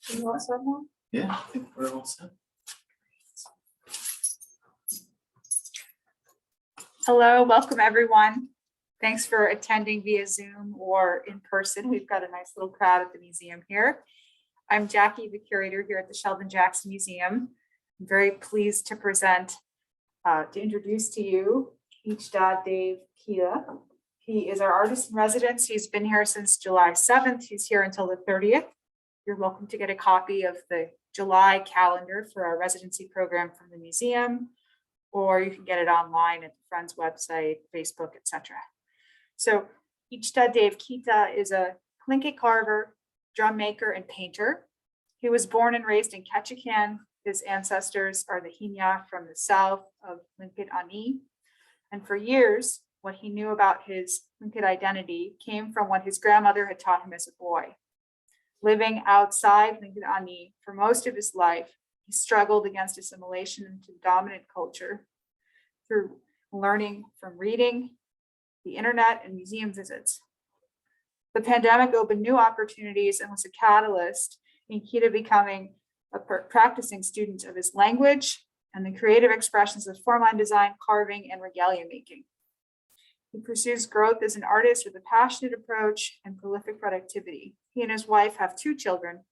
You all set now? Yeah, I think we're all set. Hello, welcome everyone. Thanks for attending via Zoom or in person. We've got a nice little crowd at the museum here. I'm Jackie, the curator here at the Sheldon Jackson Museum. I'm very pleased to introduce to you Eechdaa Dave Ketah. He is our artist in residence. He's been here since July 7th. He's here until the 30th. You're welcome to get a copy of the July calendar for our residency program from the museum, or you can get it online at the Friends website, Facebook, etc. So Eechdaa Dave Ketah is a Tlingit carver, drum maker, and painter. He was born and raised in Ketchikan. His ancestors are the Tinneh from the south of Tlingit Ani. And for years, what he knew about his Tlingit identity came from what his grandmother had taught him as a boy. Living outside Tlingit Ani for most of his life, he struggled against assimilation into dominant culture through learning from reading, the internet, and museum visits. The pandemic opened new opportunities and was a catalyst in Ketah becoming a practicing student of his language and the creative expressions of formline design, carving, and regalia making. He pursues growth as an artist with a passionate approach and prolific productivity. He and his wife have 2 children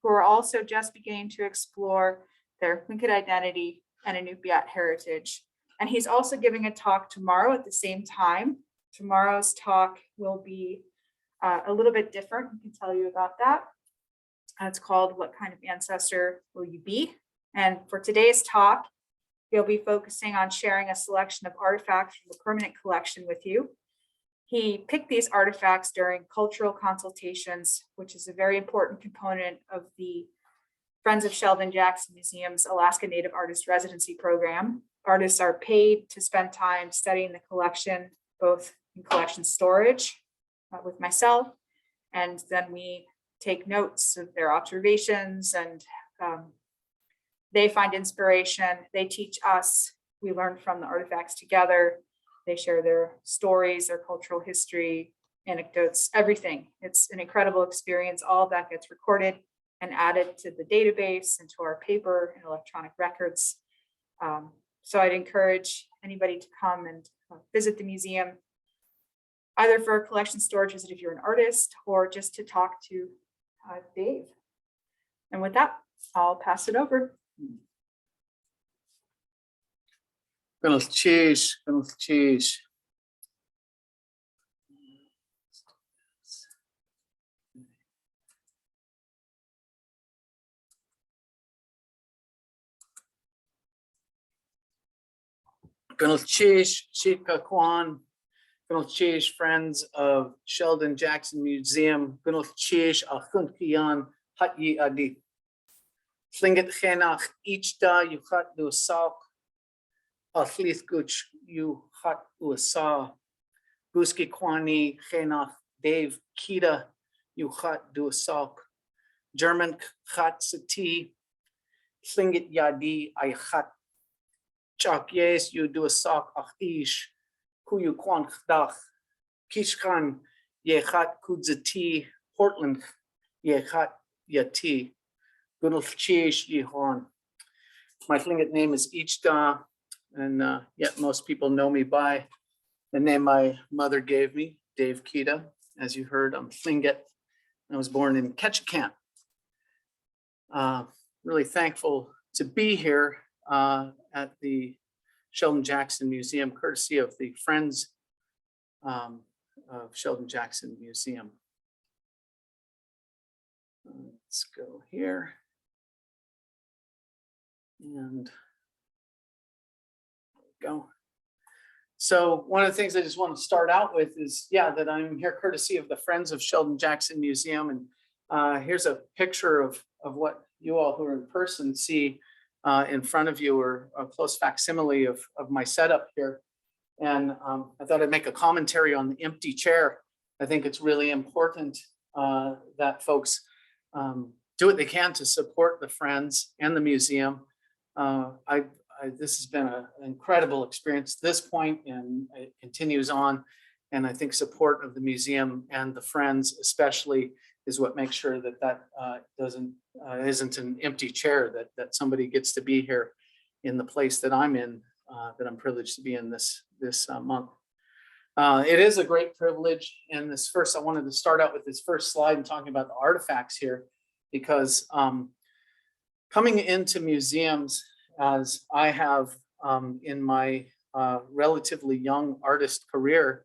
who are also just beginning to explore their Tlingit identity and Inupiat heritage. And he's also giving a talk tomorrow at the same time. Tomorrow's talk will be a little bit different. We can tell you about that. It's called What Kind of Ancestor Will You Be? And for today's talk, he'll be focusing on sharing a selection of artifacts from the permanent collection with you. He picked these artifacts during cultural consultations, which is a very important component of the Friends of Sheldon Jackson Museum's Alaska Native Artist Residency Program. Artists are paid to spend time studying the collection, both in collection storage with myself, and then we take notes of their observations, and they find inspiration, they teach us, we learn from the artifacts together, they share their stories, their cultural history, anecdotes, everything. It's an incredible experience. All of that gets recorded and added to the database and to our paper and electronic records. So I'd encourage anybody to come and visit the museum, either for a collection storage visit if you're an artist, or just to talk to Dave. And with that, I'll pass it over. Cheers. Chika Kwan. Friends of Sheldon Jackson Museum. Tlingit Chenach Eechdaa Yuchat Dusak Athlith Guch Yuchat Uasa Guski Kwani Chenach Dave Ketah Yuchat Dusak German Chat Sati Tlingit Yadi Aychat Chak Yes you Dusak Achish Kuyu Kwan Chdach Kishkan Yechat Kudzati Portland Yechat Yati. My Tlingit name is Eechdaa, and yet most people know me by the name my mother gave me, Dave Ketah. As you heard, I'm Tlingit. I was born in Ketchikan. Really thankful to be here at the Sheldon Jackson Museum, courtesy of the Friends of Sheldon Jackson Museum. Let's go here. And there we go. So one of the things I just want to start out with is, that I'm here courtesy of the Friends of Sheldon Jackson Museum. And here's a picture of what you all who are in person see in front of you, or a close facsimile of my setup here. And I thought I'd make a commentary on the empty chair. I think it's really important that folks do what they can to support the Friends and the museum. This has been an incredible experience at this point, and it continues on. And I think support of the museum and the Friends especially is what makes sure that isn't an empty chair, that somebody gets to be here in the place that I'm in, that I'm privileged to be in this month. It is a great privilege. And I wanted to start out with this first slide and talking about the artifacts here, because coming into museums, as I have in my relatively young artist career,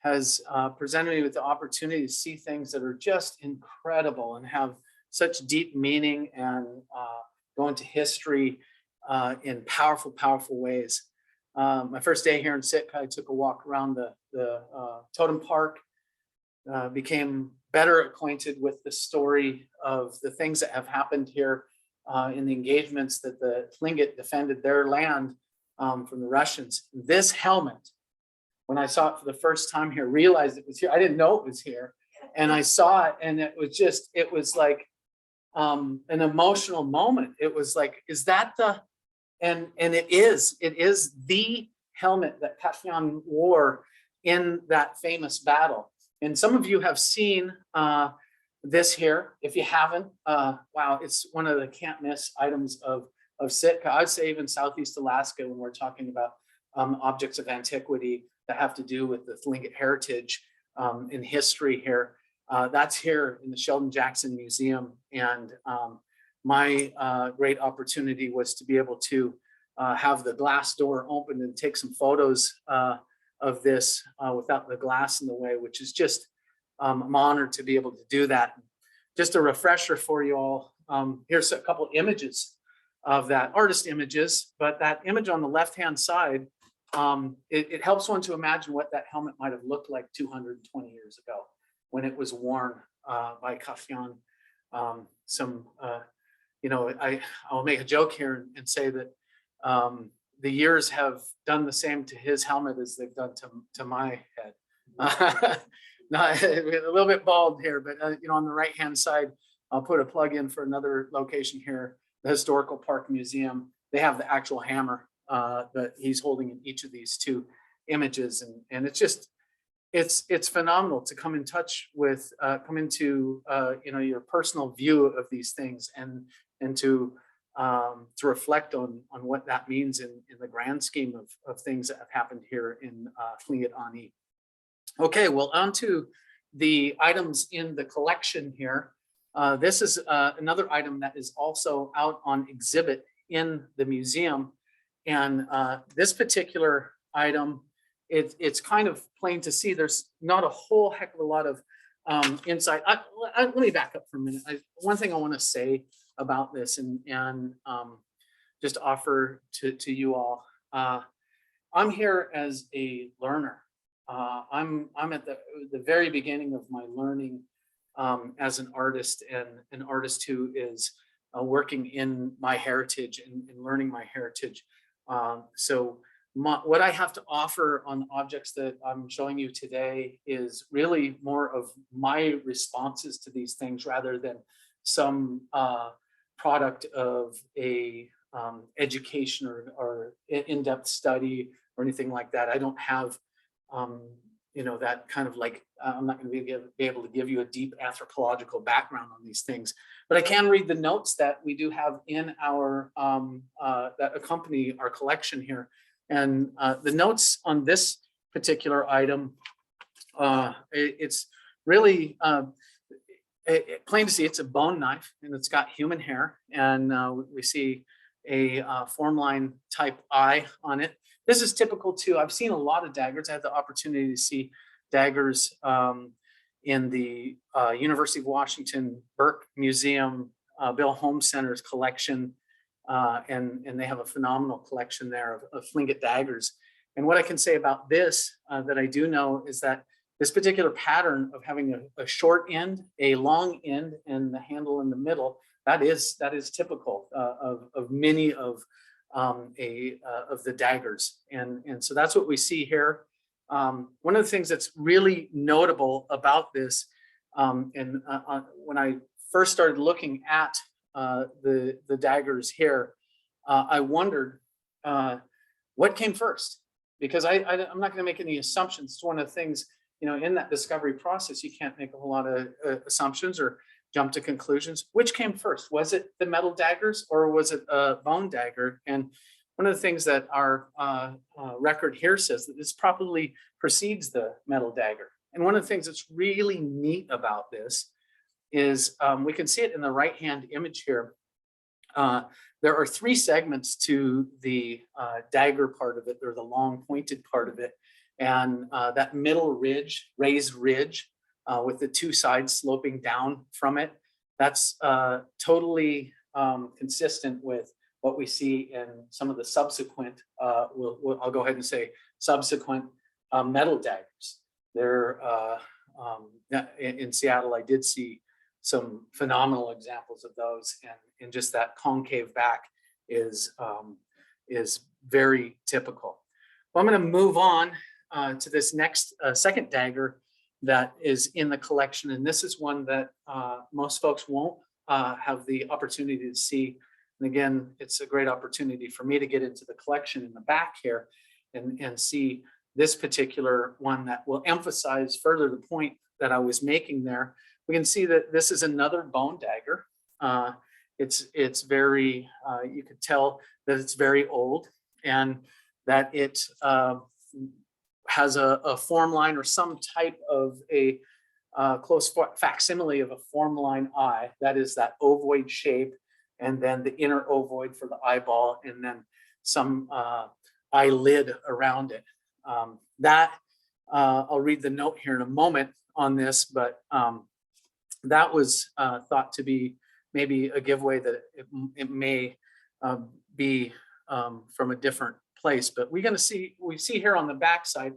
has presented me with the opportunity to see things that are just incredible and have such deep meaning and go into history in powerful, powerful ways. My first day here in Sitka, I took a walk around the totem park, became better acquainted with the story of the things that have happened here in the engagements that the Tlingit defended their land from the Russians. This helmet, when I saw it for the first time here, realized it was here. I didn't know it was here. And I saw it, and it was like an emotional moment. It was like, is that and it is the helmet that Kafyan wore in that famous battle. And some of you have seen this here. If you haven't, wow, it's one of the can't miss items of Sitka. I'd say even Southeast Alaska, when we're talking about objects of antiquity that have to do with the Tlingit heritage in history here. That's here in the Sheldon Jackson Museum. And my great opportunity was to be able to have the glass door open and take some photos of this without the glass in the way, which is just, I'm honored to be able to do that. Just a refresher for you all. Here's a couple images of that, artist images, but that image on the left-hand side, it helps one to imagine what that helmet might have looked like 220 years ago when it was worn by Kafyan. I'll make a joke here and say that the years have done the same to his helmet as they've done to my head. Not a little bit bald here, but on the right-hand side, I'll put a plug in for another location here, the Historical Park Museum. They have the actual hammer that he's holding in each of these two images, and it's just it's phenomenal to come in touch with come into your personal view of these things and to reflect on what that means in the grand scheme of things that have happened here in Tlingit Ani. Okay, well, on to the items in the collection here. This is another item that is also out on exhibit in the museum. And this particular item, it's kind of plain to see. There's not a whole heck of a lot of insight. Let me back up for a minute. One thing I want to say about this and just offer to you all. I'm here as a learner. I'm at the very beginning of my learning as an artist, and an artist who is working in my heritage and learning my heritage. So what I have to offer on objects that I'm showing you today is really more of my responses to these things rather than some product of a education or in-depth study or anything like that. I don't have that kind of like, I'm not going to be able to give you a deep anthropological background on these things, but I can read the notes that we do have in our, that accompany our collection here. And the notes on this particular item, it's really plain to see. It's a bone knife and it's got human hair, and we see a formline type eye on it. This is typical too. I've seen a lot of daggers. I had the opportunity to see daggers in the University of Washington Burke Museum, Bill Holmes Center's collection, and they have a phenomenal collection there of Tlingit daggers. And what I can say about this that I do know is that this particular pattern of having a short end, a long end, and the handle in the middle, that is typical of many of the daggers, and so that's what we see here. One of the things that's really notable about this, when I first started looking at the daggers here, I wondered what came first, because I'm not going to make any assumptions. It's one of the things you know, in that discovery process, you can't make a whole lot of assumptions or jump to conclusions. Which came first? Was it the metal daggers or was it a bone dagger? And one of the things that our record here says that this probably precedes the metal dagger. And one of the things that's really neat about this is we can see it in the right-hand image here. There are three segments to the dagger part of it, or the long pointed part of it. And that middle ridge, raised ridge, with the two sides sloping down from it, that's totally consistent with what we see in some of the subsequent, I'll go ahead and say subsequent metal daggers. They're in Seattle, I did see some phenomenal examples of those, and just that concave back is very typical. Well, I'm going to move on to this next second dagger that is in the collection, and this is one that most folks won't have the opportunity to see. And again, it's a great opportunity for me to get into the collection in the back here and see this particular one that will emphasize further the point that I was making there. We can see that this is another bone dagger. It's very, you could tell that it's very old, and that it has a form line or some type of a close facsimile of a form line eye. That is that ovoid shape, and then the inner ovoid for the eyeball, and then some eyelid around it. I'll read the note here in a moment on this, but that was thought to be maybe a giveaway that it may be from a different place. But we see here on the back side,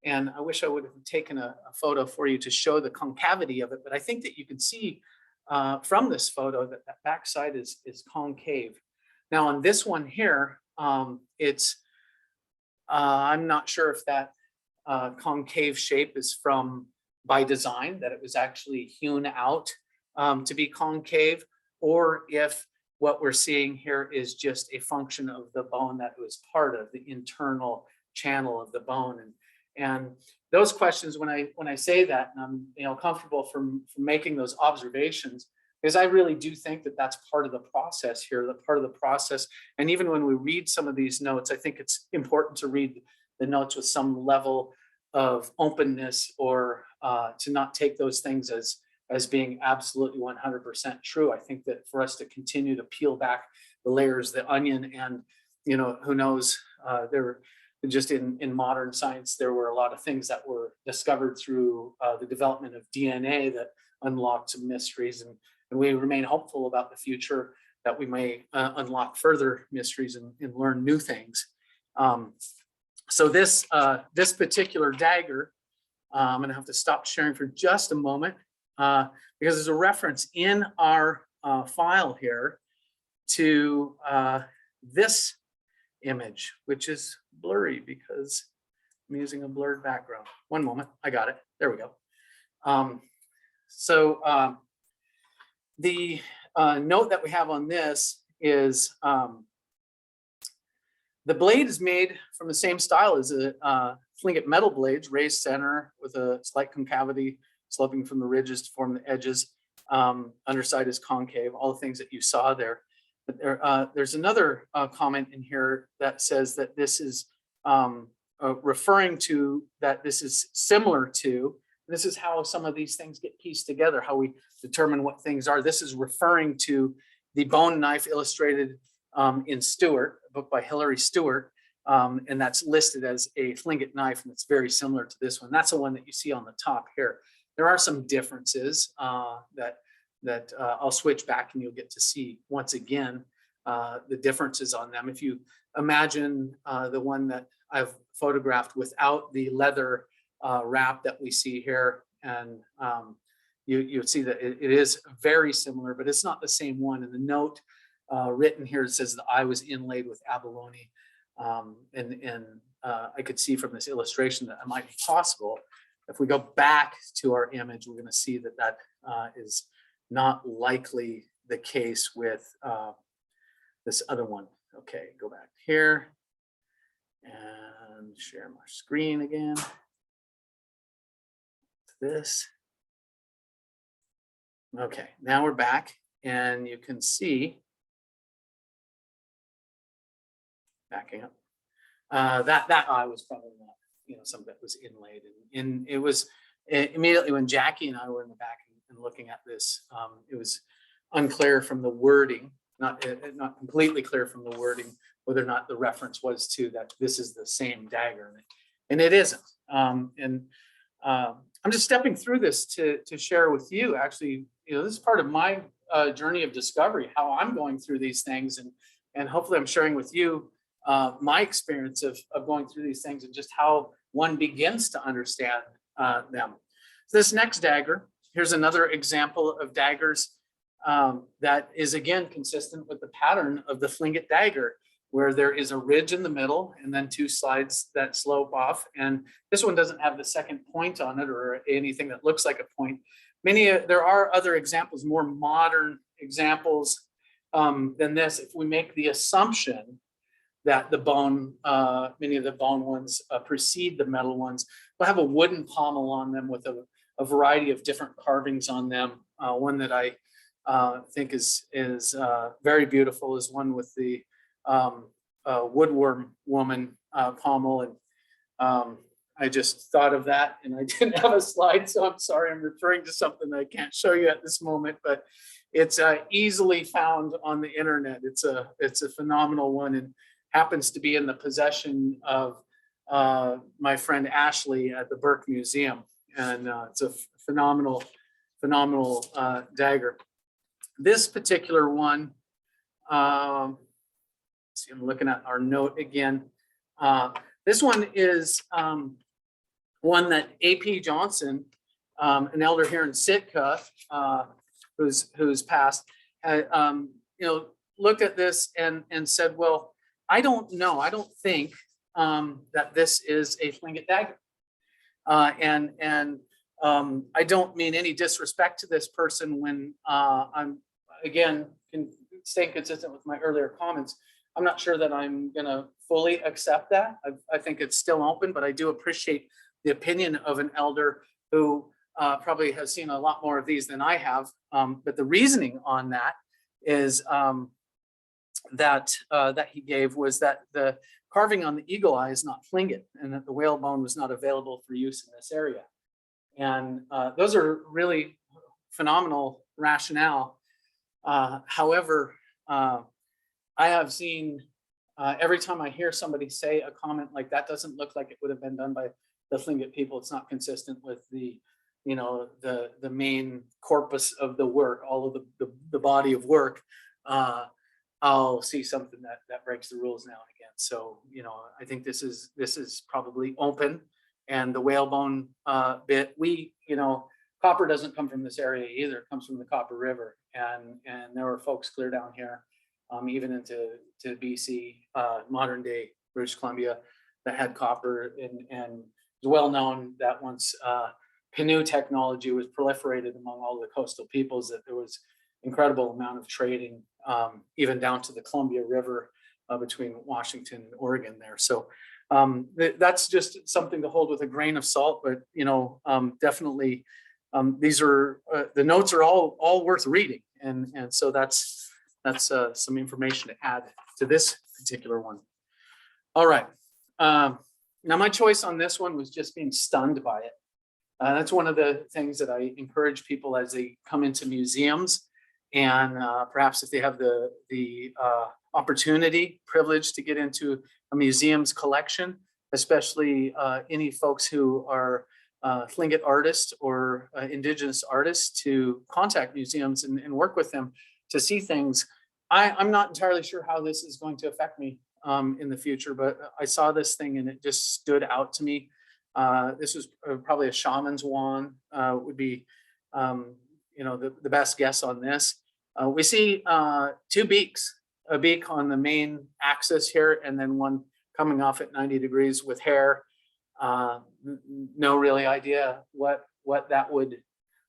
and I wish I would have taken a photo for you to show the concavity of it, but I think that you can see from this photo that that back side is concave. Now on this one here, it's I'm not sure if that concave shape is from by design, that it was actually hewn out to be concave, or if what we're seeing here is just a function of the bone that was part of the internal channel of the bone. And those questions, when I say that, and I'm comfortable from making those observations, because I really do think that that's part of the process here, the part of the process. And even when we read some of these notes, I think it's important to read the notes with some level of openness, or to not take those things as being absolutely 100% true. I think that for us to continue to peel back the layers, the onion, and who knows, there just in modern science, there were a lot of things that were discovered through the development of DNA that unlocked some mysteries, and we remain hopeful about the future that we may unlock further mysteries and learn new things. So this particular dagger, I'm going to have to stop sharing for just a moment because there's a reference in our file here to this image, which is blurry because I'm using a blurred background. One moment, I got it. There we go. The note that we have on this is the blade is made from the same style as a Tlingit metal blades, raised center with a slight concavity sloping from the ridges to form the edges. Underside is concave, all the things that you saw there. But there's another comment in here that says that this is referring to that this is similar to, this is how some of these things get pieced together, how we determine what things are. This is referring to the bone knife illustrated in Stewart, a book by Hilary Stewart, and that's listed as a Tlingit knife, and it's very similar to this one. That's the one that you see on the top here. There are some differences that I'll switch back and you'll get to see once again the differences on them. If you imagine the one that I've photographed without the leather wrap that we see here, and you would see that it is very similar, but it's not the same one. And the note written here says the eye was inlaid with abalone, and I could see from this illustration that it might be possible. If we go back to our image, we're going to see that that is not likely the case with this other one. Okay, go back here and share my screen again. this. Okay, now we're back and you can see, backing up, that eye was probably not, some of it was inlaid, and it was immediately when Jackie and I were in the back and looking at this, it was unclear from the wording, not completely clear from the wording, whether or not the reference was to that this is the same dagger, and it isn't. I'm just stepping through this to share with you. Actually, this is part of my journey of discovery, how I'm going through these things, and hopefully I'm sharing with you my experience of going through these things and just how one begins to understand them. This next dagger, here's another example of daggers that is again consistent with the pattern of the Tlingit dagger, where there is a ridge in the middle and then two slides that slope off. And this one doesn't have the second point on it or anything that looks like a point. There are other examples, more modern examples than this. If we make the assumption that the bone, many of the bone ones precede the metal ones, they'll have a wooden pommel on them with a variety of different carvings on them. One that I think is very beautiful is one with the woodworm woman pommel, and I just thought of that, and I didn't have a slide, so I'm sorry. I'm referring to something that I can't show you at this moment, but it's easily found on the internet. It's a phenomenal one, and happens to be in the possession of my friend Ashley at the Burke Museum, and it's a phenomenal dagger. This particular one, see, I'm looking at our note again. This one is one that A.P. Johnson, an elder here in Sitka, who's passed, looked at this and said, well, I don't know. I don't think that this is a Tlingit dagger. I don't mean any disrespect to this person when I'm, again, staying consistent with my earlier comments. I'm not sure that I'm going to fully accept that. I think it's still open, but I do appreciate the opinion of an elder who probably has seen a lot more of these than I have. But the reasoning on that is that he gave was that the carving on the eagle eye is not Tlingit, and that the whalebone was not available for use in this area. And those are really phenomenal rationale. However, I have seen every time I hear somebody say a comment like that doesn't look like it would have been done by the Tlingit people. It's not consistent with the main corpus of the work, all of the body of work. I'll see something that breaks the rules now and again. So, I think this is probably open, and the whalebone bit, copper doesn't come from this area either. It comes from the Copper River, and there were folks clear down here, even into BC, modern day British Columbia, that had copper, and it's well known that once canoe technology was proliferated among all the coastal peoples, that there was incredible amount of trading, even down to the Columbia River between Washington and Oregon there. So that's just something to hold with a grain of salt, but definitely these are the notes are all worth reading, and so that's some information to add to this particular one. All right, now my choice on this one was just being stunned by it. That's one of the things that I encourage people as they come into museums, and perhaps if they have the opportunity, privilege to get into a museum's collection, especially any folks who are Tlingit artists or Indigenous artists, to contact museums and work with them to see things. I'm not entirely sure how this is going to affect me in the future, but I saw this thing and it just stood out to me. This was probably a shaman's wand, would be the best guess on this. We see two beaks, a beak on the main axis here, and then one coming off at 90 degrees with hair. No really idea what that would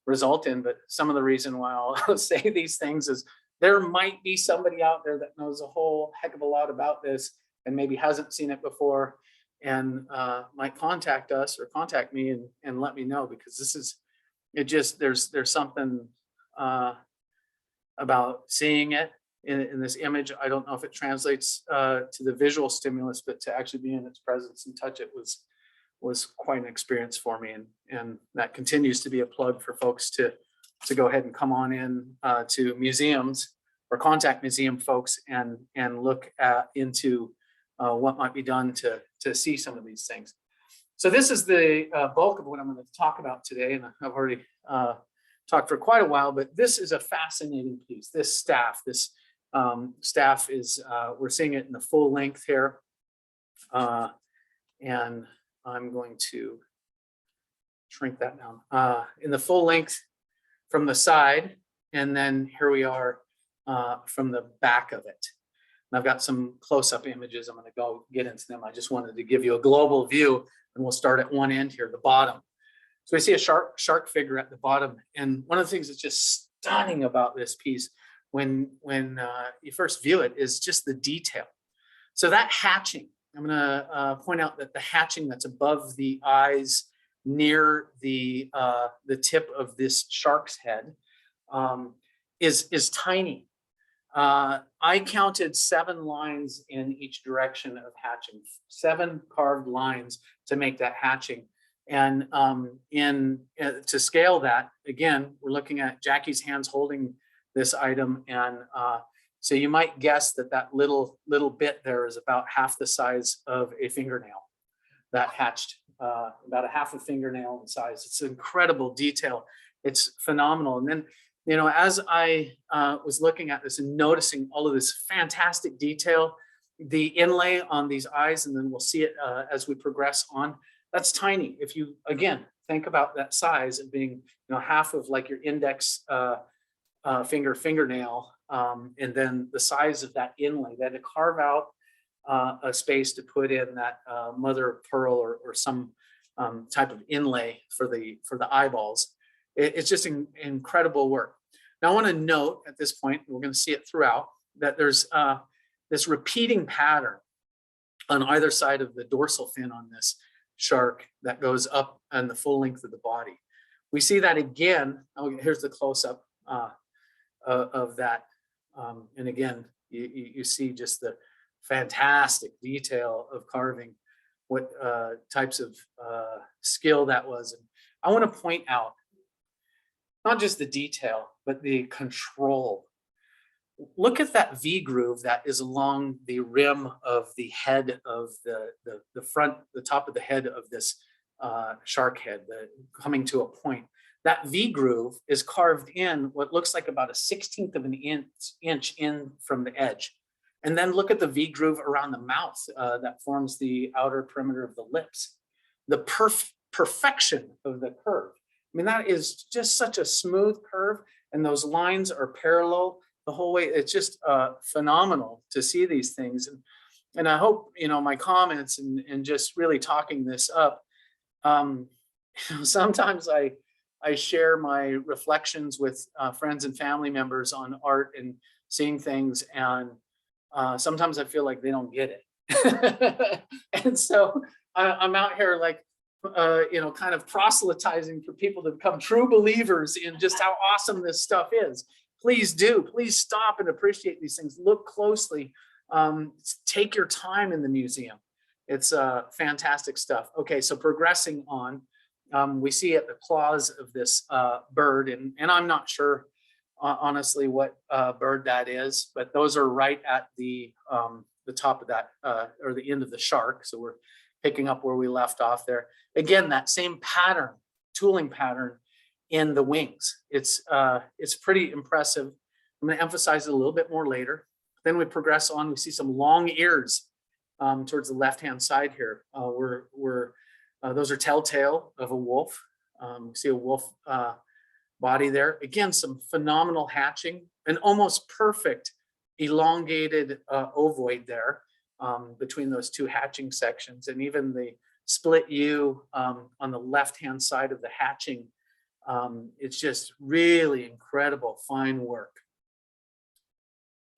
result in, but some of the reason why I'll say these things is there might be somebody out there that knows a whole heck of a lot about this and maybe hasn't seen it before. and might contact us or contact me and let me know, because this is, it just, there's something about seeing it in this image. I don't know if it translates to the visual stimulus, but to actually be in its presence and touch it was quite an experience for me. And that continues to be a plug for folks to go ahead and come on in to museums or contact museum folks and look into what might be done to see some of these things. So this is the bulk of what I'm going to talk about today, and I've already talked for quite a while, but this is a fascinating piece. This staff is, we're seeing it in the full length here. And I'm going to shrink that down in the full length from the side. And then here we are from the back of it. And I've got some close-up images. I'm going to go get into them. I just wanted to give you a global view, and we'll start at one end here, the bottom. So we see a shark figure at the bottom. And one of the things that's just stunning about this piece when you first view it is just the detail. So that hatching, I'm going to point out that the hatching that's above the eyes near the tip of this shark's head is tiny. I counted 7 lines in each direction of hatching, 7 carved lines to make that hatching. And to scale that, again, we're looking at Jackie's hands holding this item. And so you might guess that little bit there is about half the size of a fingernail that hatched, about a half a fingernail in size. It's incredible detail. It's phenomenal. And then, you know, as I was looking at this and noticing all of this fantastic detail, the inlay on these eyes, and then we'll see it as we progress on, that's tiny. If you, again, think about that size of being, you know, half of like your index fingernail, and then the size of that inlay, that to carve out a space to put in that mother of pearl or some type of inlay for the eyeballs. It's just incredible work. Now I want to note at this point, we're going to see it throughout, that there's this repeating pattern on either side of the dorsal fin on this shark that goes up on the full length of the body. We see that again. Oh, here's the close-up of that. And again, you see just the fantastic detail of carving, what types of skill that was. And I want to point out not just the detail, but the control. Look at that V groove that is along the rim of the head of the front, the top of the head of this shark head, coming to a point. That V groove is carved in what looks like about a 1/16 of an inch in from the edge. And then look at the V groove around the mouth that forms the outer perimeter of the lips. The perfection of the curve. I mean, that is just such a smooth curve, and those lines are parallel the whole way. It's just phenomenal to see these things. And I hope, you know, my comments and just really talking this up, sometimes I share my reflections with friends and family members on art and seeing things, and sometimes I feel like they don't get it. And so I'm out here like, you know, kind of proselytizing for people to become true believers in just how awesome this stuff is. Please do. Please stop and appreciate these things. Look closely. Take your time in the museum. It's fantastic stuff. Okay, so progressing on, we see at the claws of this bird, and I'm not sure, honestly, what bird that is, but those are right at the top of that, or the end of the shark. So we're picking up where we left off there. Again, that same pattern, tooling pattern in the wings. It's pretty impressive. I'm going to emphasize it a little bit more later. Then we progress on. We see some long ears towards the left-hand side here. Those are telltale of a wolf. We see a wolf body there. Again, some phenomenal hatching, an almost perfect elongated ovoid there between those two hatching sections, and even the split U on the left-hand side of the hatching. It's just really incredible, fine work.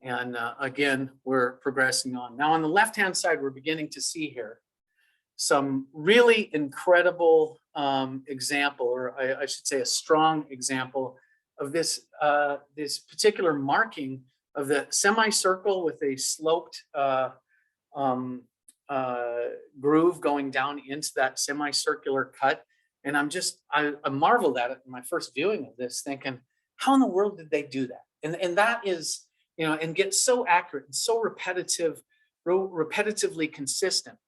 And again, we're progressing on. Now on the left-hand side, we're beginning to see here some really incredible example, or I should say a strong example of this, this particular marking of the semicircle with a sloped groove going down into that semicircular cut. And I marveled at it in my first viewing of this, thinking, how in the world did they do that? And that is, you know, and get so accurate and so repetitively consistent.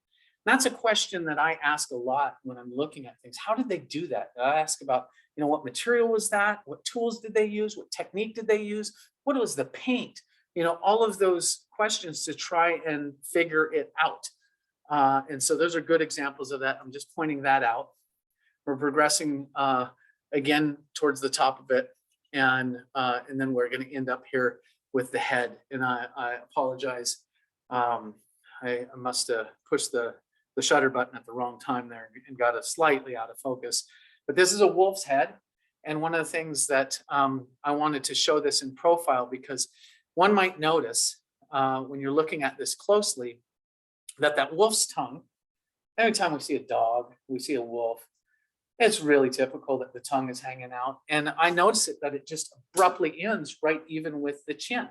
That's a question that I ask a lot when I'm looking at things. How did they do that? I ask about, you know, what material was that? What tools did they use? What technique did they use? What was the paint? You know, all of those questions to try and figure it out. And so those are good examples of that. I'm just pointing that out. We're progressing again towards the top of it. And then we're going to end up here with the head. And I apologize. I must have pushed the shutter button at the wrong time there and got it slightly out of focus. But this is a wolf's head. And one of the things that I wanted to show this in profile, because one might notice when you're looking at this closely, that wolf's tongue, anytime we see a dog, we see a wolf, it's really typical that the tongue is hanging out. And I notice it that it just abruptly ends right even with the chin.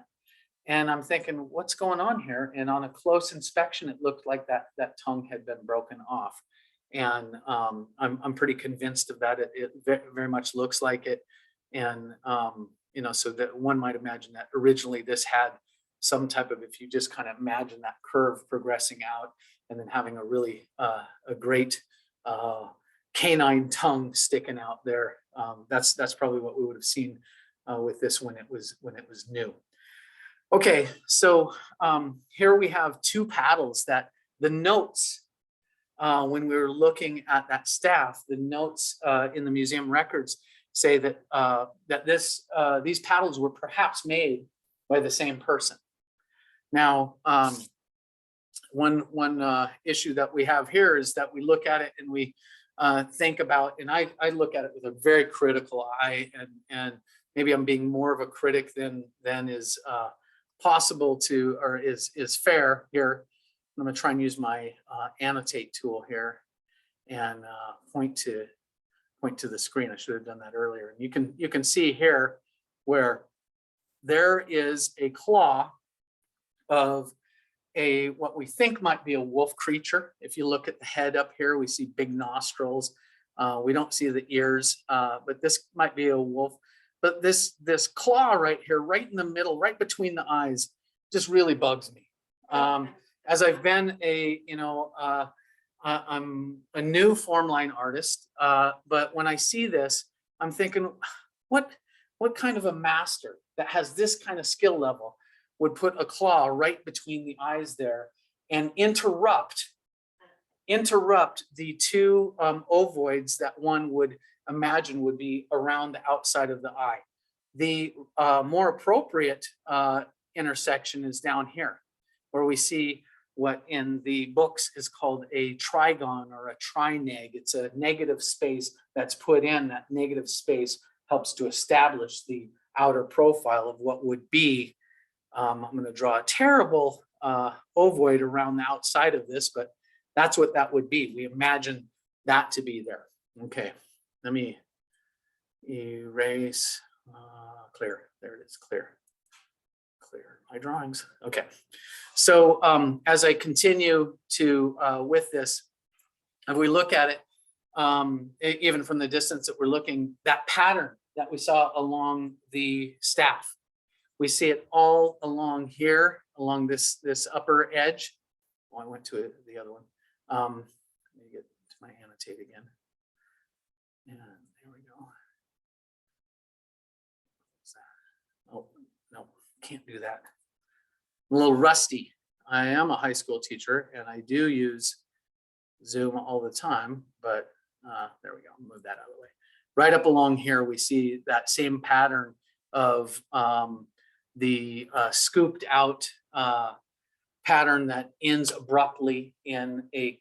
And I'm thinking, what's going on here? And on a close inspection, it looked like that tongue had been broken off. And I'm pretty convinced of that. It very much looks like it. And, you know, so that one might imagine that originally this had some type of, if you just kind of imagine that curve progressing out and then having a really a great canine tongue sticking out there. That's probably what we would have seen with this when it was new. Okay, so here we have two paddles that the notes, when we were looking at that staff, the notes in the museum records say that these paddles were perhaps made by the same person. Now, one issue that we have here is that we look at it and we think about, and I look at it with a very critical eye, and maybe I'm being more of a critic than is possible to, or is fair here. I'm going to try and use my annotate tool here and point to the screen. I should have done that earlier. And you can see here where there is a claw of what we think might be a wolf creature. If you look at the head up here, we see big nostrils. We don't see the ears, but this might be a wolf. But this claw right here, right in the middle, right between the eyes, just really bugs me. As I've been I'm a new formline artist, but when I see this, I'm thinking, what kind of a master that has this kind of skill level would put a claw right between the eyes there and interrupt the two ovoids that one would imagine would be around the outside of the eye. The more appropriate intersection is down here, where we see what in the books is called a trigon or a trineg. It's a negative space that's put in. That negative space helps to establish the outer profile of what would be. I'm going to draw a terrible ovoid around the outside of this, but that's what that would be. We imagine that to be there. Okay, let me erase, clear. There it is, clear my drawings. Okay, so as I continue to with this, if we look at it, even from the distance that we're looking, that pattern that we saw along the staff, we see it all along here, along this upper edge. Oh, I went to the other one. Let me get to my annotate again. And there we go. Oh, no, can't do that. I'm a little rusty. I am a high school teacher and I do use Zoom all the time, but there we go. I'll move that out of the way. Right up along here, we see that same pattern of the scooped out pattern that ends abruptly in a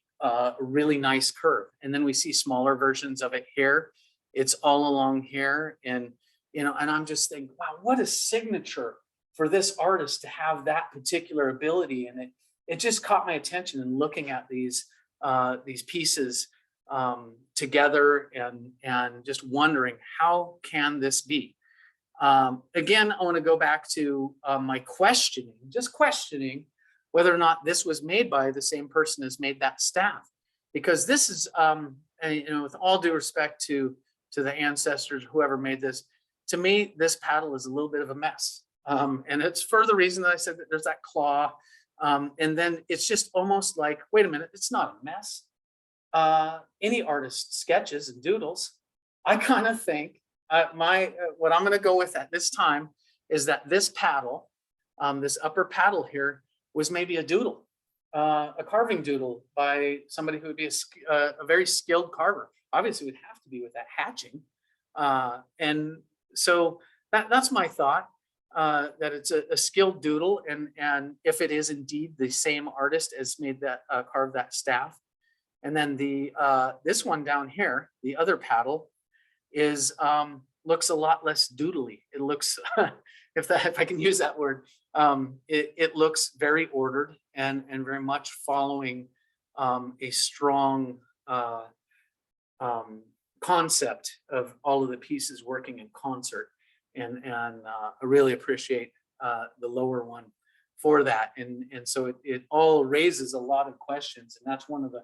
really nice curve. And then we see smaller versions of it here. It's all along here. And, you know, and I'm just thinking, wow, what a signature for this artist to have that particular ability. And it just caught my attention in looking at these these pieces together and just wondering, how can this be? Again, I want to go back to my questioning, just questioning whether or not this was made by the same person as made that staff, because this is, you know, with all due respect to the ancestors, whoever made this, to me, this paddle is a little bit of a mess. And it's for the reason that I said that there's that claw. And then it's just almost like, wait a minute, it's not a mess. Any artist sketches and doodles. I kind of think what I'm going to go with at this time is that this paddle, this upper paddle here, was maybe a doodle, a carving doodle by somebody who would be a very skilled carver. Obviously, it would have to be with that hatching. And so that's my thought, that it's a skilled doodle. And if it is indeed the same artist as made that, carved that staff. And then this one down here, the other paddle, is looks a lot less doodly. It looks, if I can use that word, it looks very ordered and very much following a strong concept of all of the pieces working in concert. And I really appreciate the lower one for that. And so it all raises a lot of questions. And that's one of the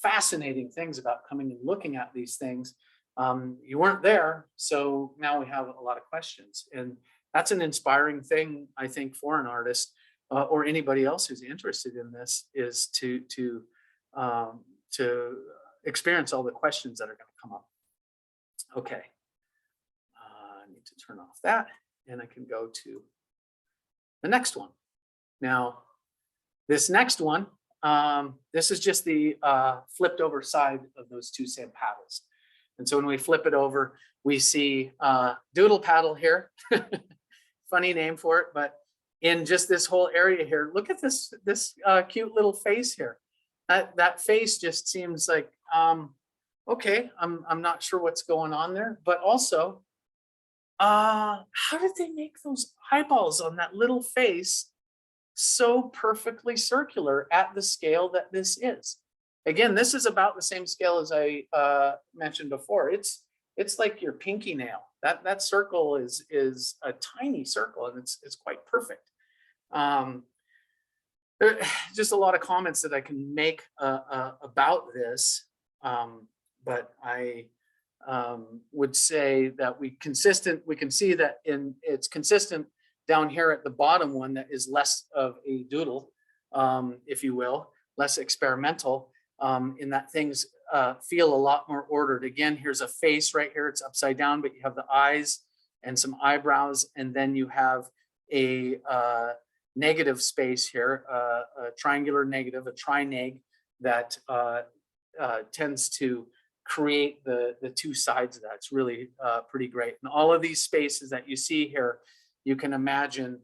fascinating things about coming and looking at these things. You weren't there, so now we have a lot of questions. And that's an inspiring thing, I think, for an artist or anybody else who's interested in this, is to experience all the questions that are going to come up. Okay, I need to turn off that, and I can go to the next one. Now, this next one, this is just the flipped over side of those two same paddles. And so when we flip it over, we see doodle paddle here. Funny name for it, but in just this whole area here, look at this cute little face here. That face just seems like, okay, I'm not sure what's going on there, but also, how did they make those eyeballs on that little face so perfectly circular at the scale that this is? Again, this is about the same scale as I mentioned before. It's like your pinky nail. That circle is a tiny circle, and it's quite perfect. Just a lot of comments that I can make about this, but I would say that we can see that it's consistent down here at the bottom one, that is less of a doodle, if you will, less experimental, in that things feel a lot more ordered. Again, here's a face right here. It's upside down, but you have the eyes and some eyebrows, and then you have a negative space here, a triangular negative, a trineg, that tends to create the two sides of that. It's really pretty great. And all of these spaces that you see here, you can imagine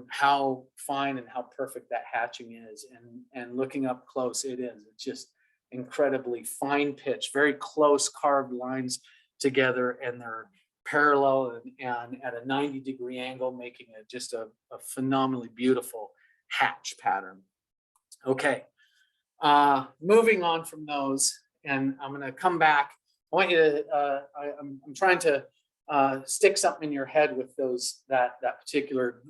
how fine and how perfect that hatching is. And looking up close, it is. It's just incredibly fine pitch, very close carved lines together, and they're parallel and at a 90-degree angle, making it just a phenomenally beautiful hatch pattern. Okay, moving on from those, and I'm going to come back. I want you to, I'm trying to stick something in your head with that particular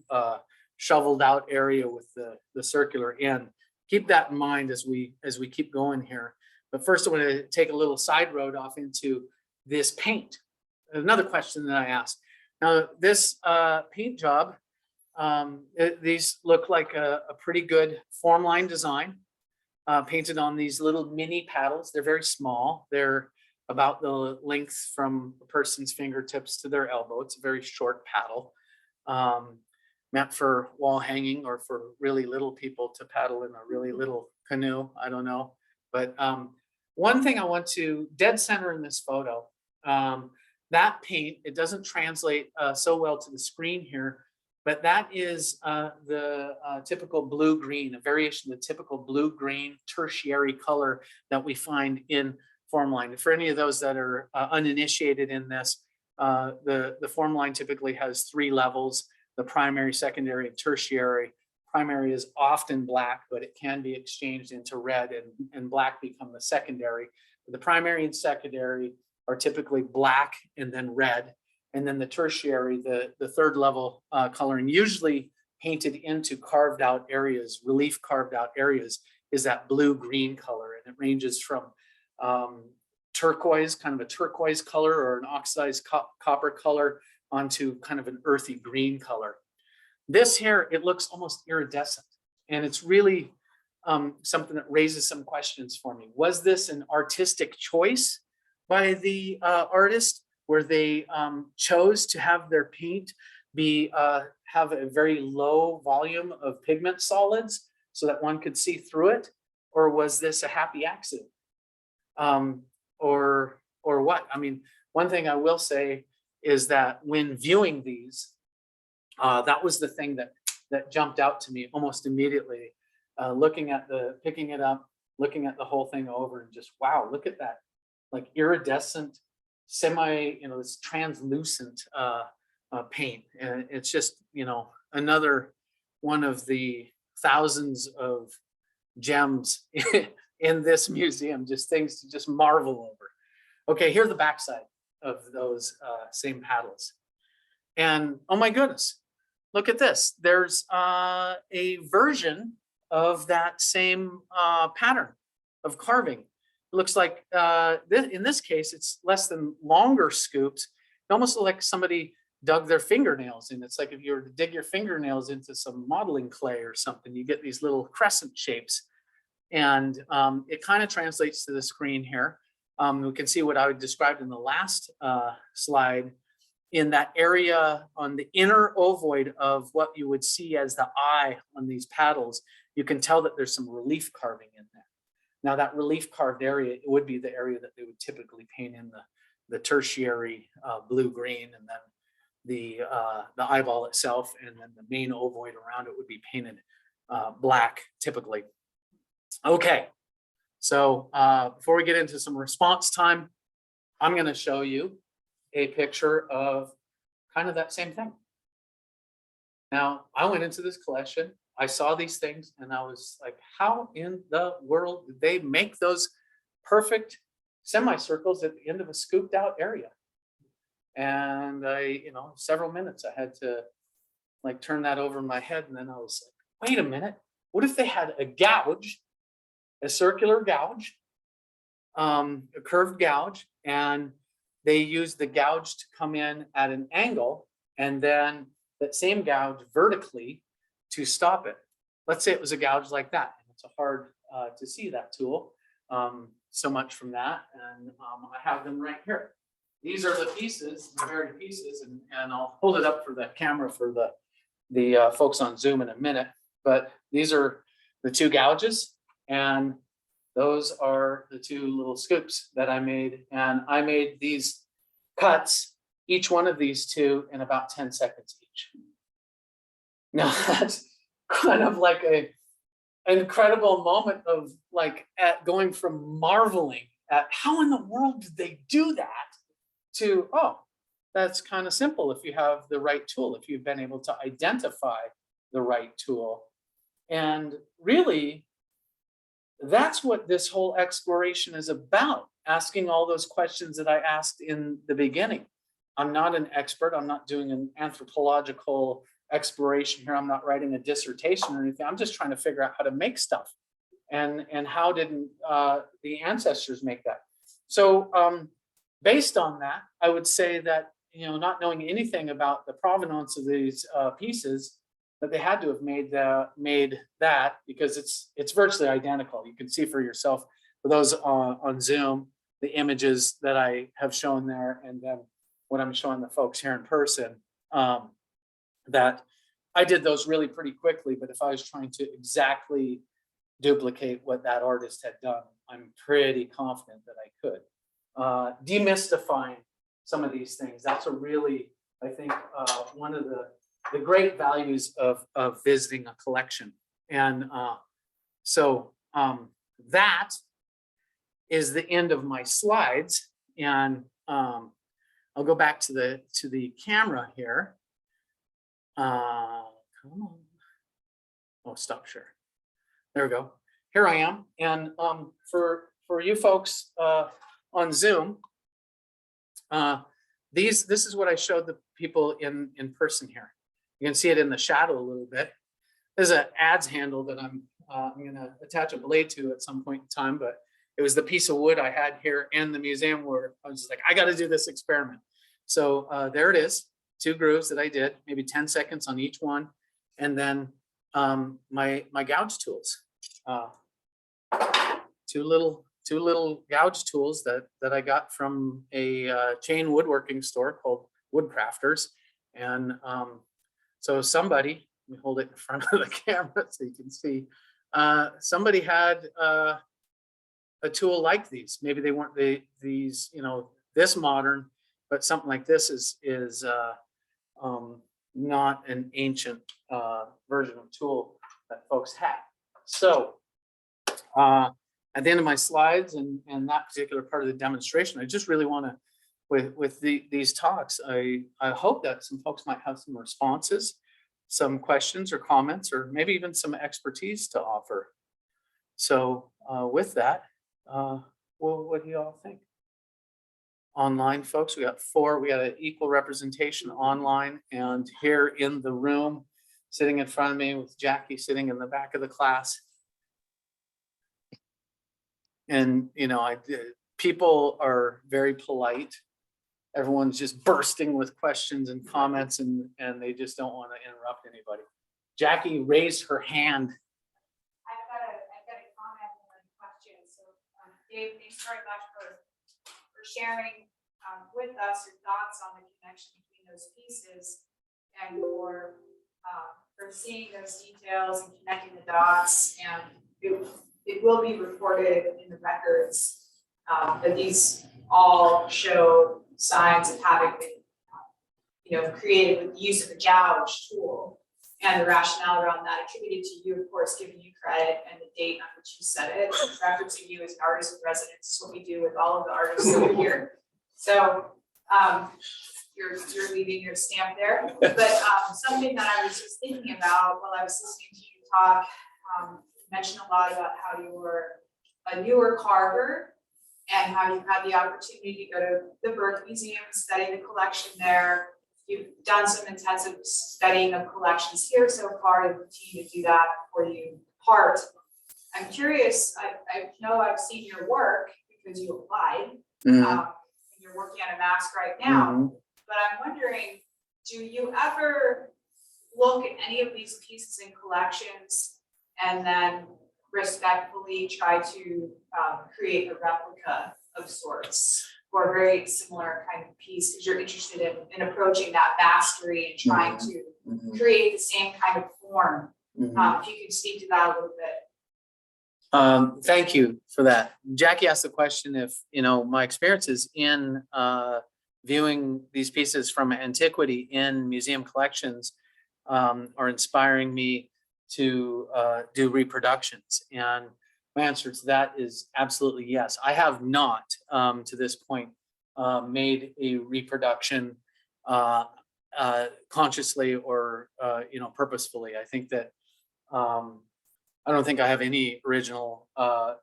shoveled out area with the circular end. Keep that in mind as we keep going here. But first, I want to take a little side road off into this paint. Another question that I asked. Now, this paint job, these look like a pretty good formline design, painted on these little mini paddles. They're very small. They're about the length from a person's fingertips to their elbow. It's a very short paddle, meant for wall hanging or for really little people to paddle in a really little canoe. I don't know. But one thing I want to dead center in this photo, that paint, it doesn't translate so well to the screen here, but that is the typical blue-green, a variation of the typical blue-green tertiary color that we find in formline. For any of those that are uninitiated in this, the formline typically has 3 levels: the primary, secondary, and tertiary primary is often black, but it can be exchanged into red, and black become the secondary. The primary and secondary are typically black and then red. And then the tertiary, the third level coloring, usually painted into carved out areas, relief carved out areas, is that blue-green color. And it ranges from turquoise, kind of a turquoise color, or an oxidized copper color, onto kind of an earthy green color. This here, it looks almost iridescent. And it's really something that raises some questions for me. Was this an artistic choice by the artist, where they chose to have their paint be have a very low volume of pigment solids so that one could see through it? Or was this a happy accident? Or what? I mean, one thing I will say is that when viewing these, that was the thing that jumped out to me almost immediately. Picking it up, looking at the whole thing over, and just, wow, look at that, like iridescent, this translucent paint. And it's just, another one of the thousands of gems in this museum, just things to just marvel over. Okay, here's the backside of those same paddles. And oh my goodness, look at this. There's a version of that same pattern of carving. It looks like in this case, it's less than longer scoops. It almost looks like somebody dug their fingernails in. It's like if you were to dig your fingernails into some modeling clay or something, you get these little crescent shapes. And it kind of translates to the screen here. We can see what I described in the last slide. In that area on the inner ovoid of what you would see as the eye on these paddles, you can tell that there's some relief carving in there. Now that relief carved area, it would be the area that they would typically paint in the tertiary blue-green, and then the eyeball itself, and then the main ovoid around it would be painted black typically. Okay, so before we get into some response time, I'm going to show you a picture of kind of that same thing. Now, I went into this collection, I saw these things, and I was like, how in the world did they make those perfect semicircles at the end of a scooped out area? And several minutes I had to like turn that over in my head, and then I was like, wait a minute, what if they had a gouge, a circular gouge, a curved gouge, and they used the gouge to come in at an angle, and then that same gouge vertically to stop it. Let's say it was a gouge like that. It's hard to see that tool so much from that, and I have them right here. These are the pieces, the varied pieces, and I'll hold it up for the camera for the folks on Zoom in a minute. But these are the two gouges, and those are the two little scoops that I made. And I made these cuts, each one of these two, in about 10 seconds each. Now that's kind of like an incredible moment of going from marveling at how in the world did they do that to, oh, that's kind of simple if you have the right tool, if you've been able to identify the right tool. And really, that's what this whole exploration is about, asking all those questions that I asked in the beginning. I'm not an expert. I'm not doing an anthropological exploration here. I'm not writing a dissertation or anything. I'm just trying to figure out how to make stuff. And how did the ancestors make that? So based on that, I would say that, not knowing anything about the provenance of these pieces, that they had to have made that, because it's virtually identical. You can see for yourself, for those on Zoom, the images that I have shown there, and then what I'm showing the folks here in person, that I did those really pretty quickly. But if I was trying to exactly duplicate what that artist had done, I'm pretty confident that I could. Demystifying some of these things, that's a really, I think, one of the great values of visiting a collection. And so that is the end of my slides. And I'll go back to the camera here. Come on. Oh, stop share. There we go. Here I am. And for you folks on Zoom, this is what I showed the people in person here. You can see it in the shadow a little bit. There's an ads handle that I'm going to attach a blade to at some point in time, but it was the piece of wood I had here in the museum where I was just like, I got to do this experiment. So there it is, 2 grooves that I did, maybe 10 seconds on each one. And then my gouge tools, 2 little gouge tools that I got from a chain woodworking store called Woodcrafters. And so somebody, let me hold it in front of the camera so you can see, somebody had a tool like these. Maybe they weren't these, you know, this modern, but something like this is not an ancient version of tool that folks had. So at the end of my slides and that particular part of the demonstration, I just really want to, with these talks, I hope that some folks might have some responses, some questions or comments, or maybe even some expertise to offer. So with that, well, what do you all think? Online folks, we got 4, we got an equal representation online and here in the room, sitting in front of me with Jackie sitting in the back of the class. And, you know, people are very polite. Everyone's just bursting with questions and comments and they just don't want to interrupt anybody. Jackie raised her hand. I've got a comment and a question. So Dave, thanks very much for sharing with us your thoughts on the connection between those pieces and for seeing those details and connecting the dots. And it will be recorded in the records that these all show signs of having been created with the use of a gouge tool, and the rationale around that attributed to you, of course, giving you credit and the date on which you said it, referencing you as an artist in residence. Is what we do with all of the artists over here. So you're leaving your stamp there. But something that I was just thinking about while I was listening to you talk, you mentioned a lot about how you were a newer carver and how you had the opportunity to go to the Birth Museum and study the collection there. You've done some intensive studying of collections here so far and continue to do that before you part. I'm curious, I know I've seen your work because you applied. And you're working on a mask right now, but I'm wondering, do you ever look at any of these pieces in collections and then respectfully try to create a replica of sorts or a very similar kind of piece because you're interested in approaching that mastery and trying to create the same kind of form? If you could speak to that a little bit. Thank you for that. Jackie asked the question if, my experiences in viewing these pieces from antiquity in museum collections are inspiring me to do reproductions. And my answer to that is absolutely yes. I have not, to this point, made a reproduction consciously or, purposefully. I think that I don't think I have any original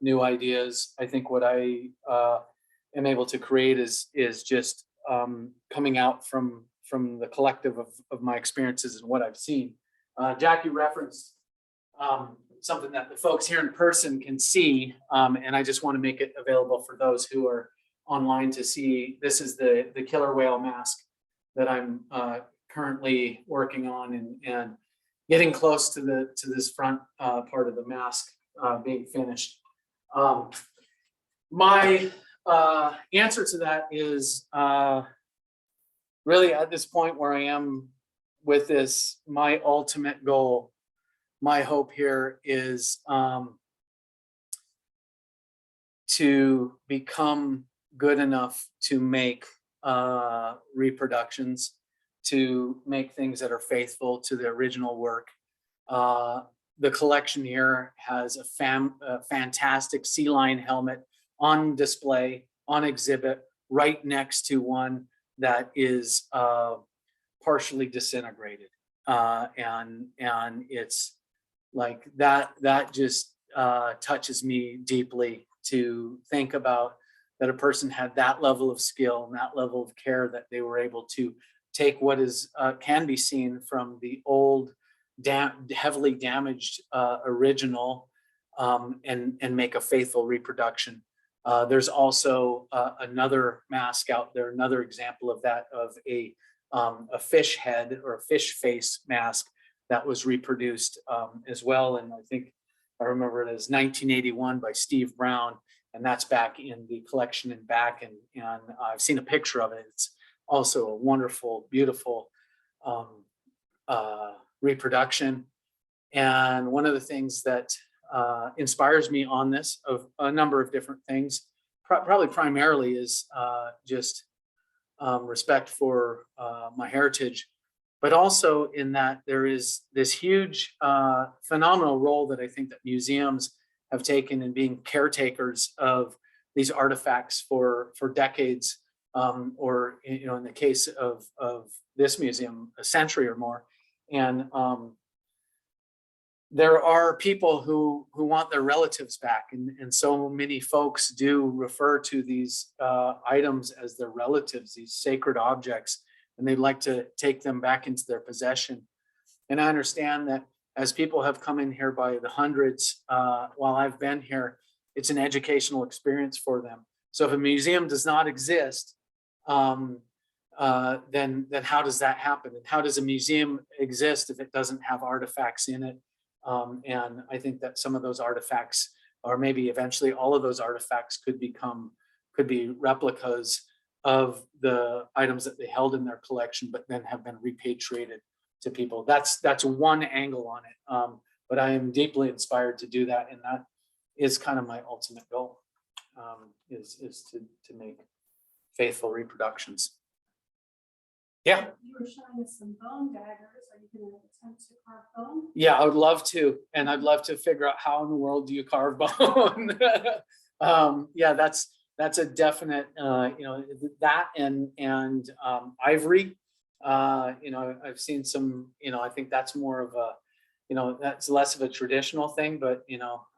new ideas. I think what I am able to create is just coming out from the collective of my experiences and what I've seen. Jackie referenced something that the folks here in person can see, and I just want to make it available for those who are online to see. This is the killer whale mask that I'm currently working on and getting close to this front part of the mask being finished. My answer to that is really at this point where I am with this, my ultimate goal, my hope here is to become good enough to make reproductions, to make things that are faithful to the original work. The collection here has a fantastic sea lion helmet on display, on exhibit, right next to one that is partially disintegrated. And it's like that just touches me deeply to think about that a person had that level of skill and that level of care that they were able to take what is can be seen from the old heavily damaged original and make a faithful reproduction. There's also another mask out there, another example of that, of a fish head or a fish face mask that was reproduced as well. And I think I remember it as 1981 by Steve Brown, and that's back in the collection in back. And I've seen a picture of it. It's also a wonderful, beautiful reproduction. And one of the things that inspires me on this, of a number of different things, probably primarily is just respect for my heritage, but also in that there is this huge phenomenal role that I think that museums have taken in being caretakers of these artifacts for decades, or in the case of this museum, a century or more. And there are people who want their relatives back, and so many folks do refer to these items as their relatives, these sacred objects, and they'd like to take them back into their possession. And I understand that as people have come in here by the hundreds while I've been here, it's an educational experience for them. So if a museum does not exist, then how does that happen? And how does a museum exist if it doesn't have artifacts in it? And I think that some of those artifacts, or maybe eventually all of those artifacts, could be replicas of the items that they held in their collection, but then have been repatriated to people. That's one angle on it. But I am deeply inspired to do that, and that is kind of my ultimate goal, is to make faithful reproductions. Yeah. You were showing us some bone daggers. Are you going to attempt to carve bone? Yeah, I would love to. And I'd love to figure out how in the world do you carve bone? Yeah, that's a definite, that and ivory. I've seen some, I think that's more of a, that's less of a traditional thing, but,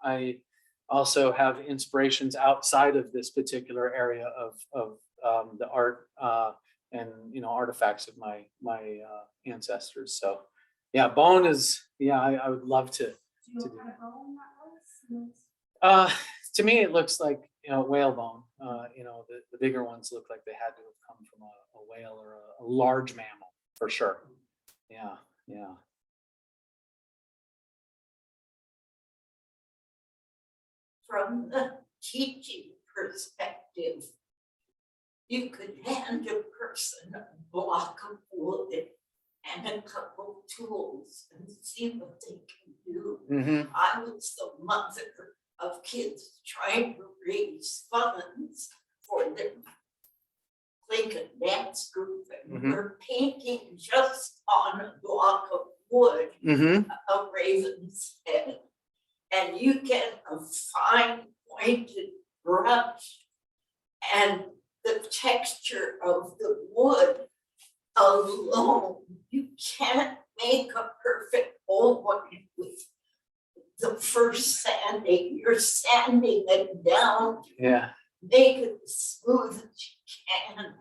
I also have inspirations outside of this particular area of the art, and artifacts of my ancestors. So yeah, bone is, I would love to. Do you know what kind of bone that was? To me it looks like whale bone. The bigger ones look like they had to have come from a whale or a large mammal for sure. Yeah. From the teaching perspective, you could hand a person a block of wood and a couple tools and see what they can do. Mm-hmm. I was the mother of kids trying to raise funds for their Tlingit dance group, and we're painting just on a block of wood a raven's head. And you get a fine pointed brush, and the texture of the wood alone, you can't make a perfect old one with the first sanding. You're sanding it down to make it as smooth as you can.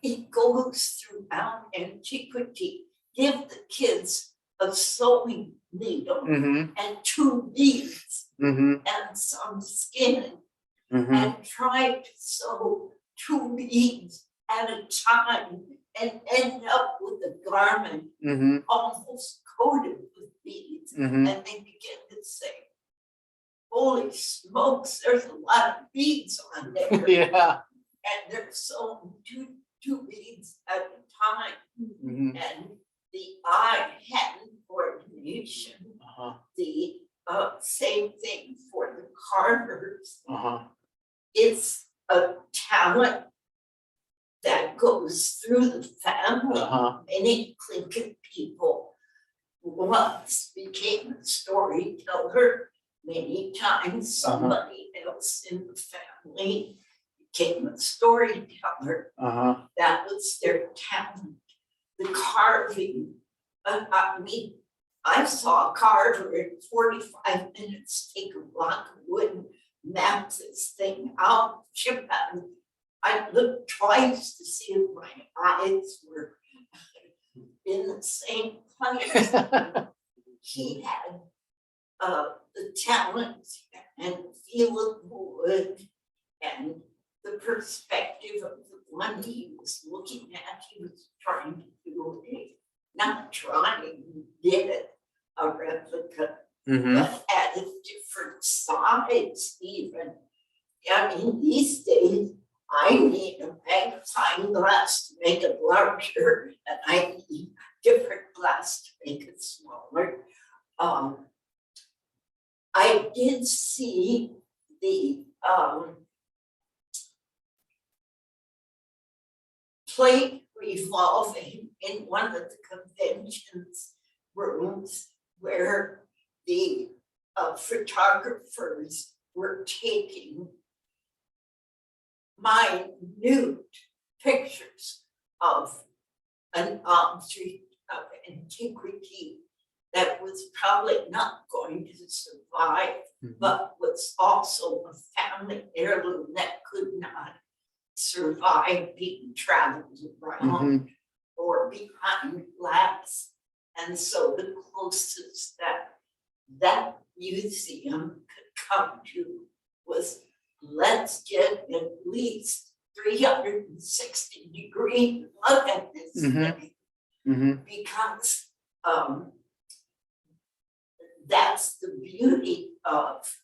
It goes throughout antiquity. Give the kids a sewing needle and 2 beads and some skin, and try to sew 2 beads at a time and end up with a garment almost coated with beads. And they begin to say, holy smokes, there's a lot of beads on there. Yeah. And they're sewn 2 beads at a time. And the eye-hand coordination, the same thing for the carvers. It's a talent that goes through the family. Many Tlingit people once became a storyteller. Many times somebody else in the family became a storyteller. That was their talent. The carving, I saw a car where in 45 minutes take a block of wood, map this thing out, ship out. I looked twice to see if my eyes were in the same place. He had the talent and feel of wood and the perspective of the one he was looking at. He was trying to do a, not trying, did it, a replica, but at a different size even. I mean, these days, I need a magnifying glass to make it larger, and I need different glass to make it smaller. I did see the plate revolving in one of the conventions rooms where the photographers were taking minute pictures of an object of antiquity that was probably not going to survive, but was also a family heirloom that could not survive being traveled around or behind glass. And so the closest that museum could come to was, let's get at least 360-degree look at this thing, because that's the beauty of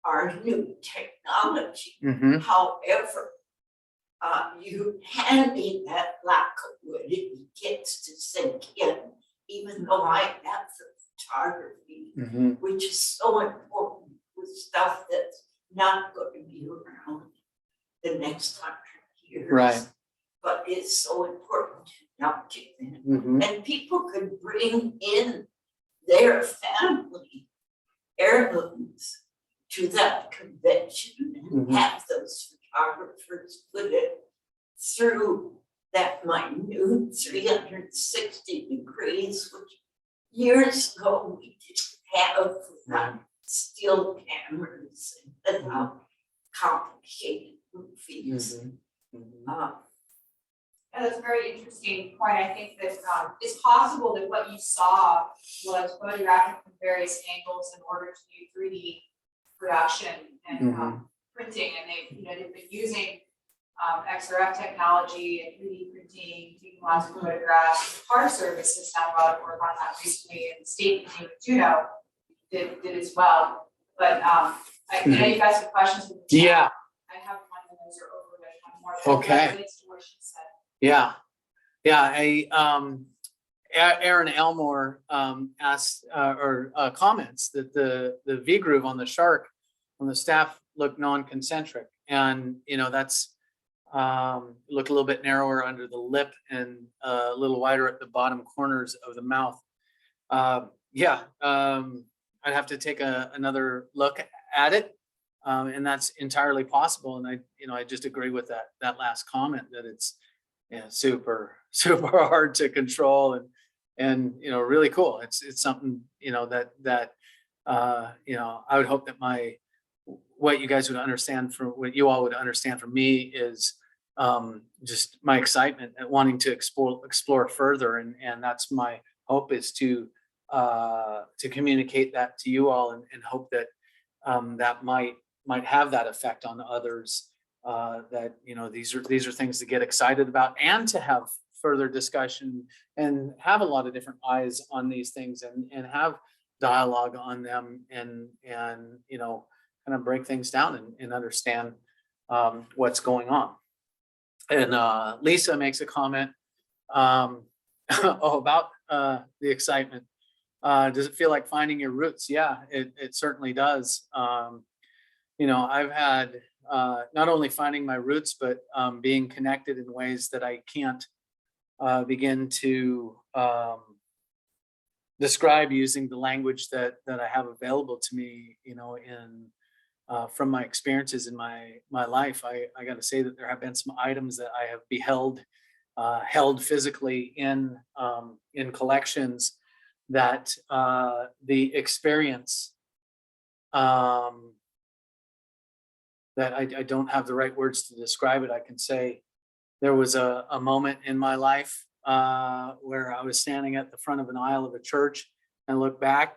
our new technology. However, you hand me that block of wood, it gets to sink in, even though I have the photography, which is so important with stuff that's not going to be around the next 100 years. Right. But it's so important to document. And people could bring in their family heirlooms to that convention and have those photographers put it through that minute 360 degrees, which years ago we didn't have without still cameras and without complicated movies. That's a very interesting point. I think that it's possible that what you saw was photographed from various angles in order to do 3D production and printing, and they've been using XRF technology and 3D printing, taking lots of photographs. The Park Service has done a lot of work on that recently, and the State Museum of Juneau did as well. But I know you guys have questions. Yeah. I have one of those are over with one more. Okay. Relates to what she said. Yeah. Aaron Elmore asked or comments that the V groove on the shark on the staff looked non-concentric, and that's look a little bit narrower under the lip and a little wider at the bottom corners of the mouth. I'd have to take another look at it, and that's entirely possible. And I just agree with that last comment that it's super hard to control and really cool. It's something that I would hope that what you guys would understand from what you all would understand from me is just my excitement at wanting to explore further, and that's my hope, is to communicate that to you all, and hope that that might have that effect on others, that these are things to get excited about and to have further discussion and have a lot of different eyes on these things and have dialogue on them and kind of break things down and understand what's going on. And Lisa makes a comment about the excitement. Does it feel like finding your roots? Yeah, it certainly does. I've had not only finding my roots, but being connected in ways that I can't begin to describe using the language that I have available to me, from my experiences in my life. I got to say that there have been some items that I have beheld, held physically in collections that the experience that I don't have the right words to describe it. I can say there was a moment in my life where I was standing at the front of an aisle of a church and looked back,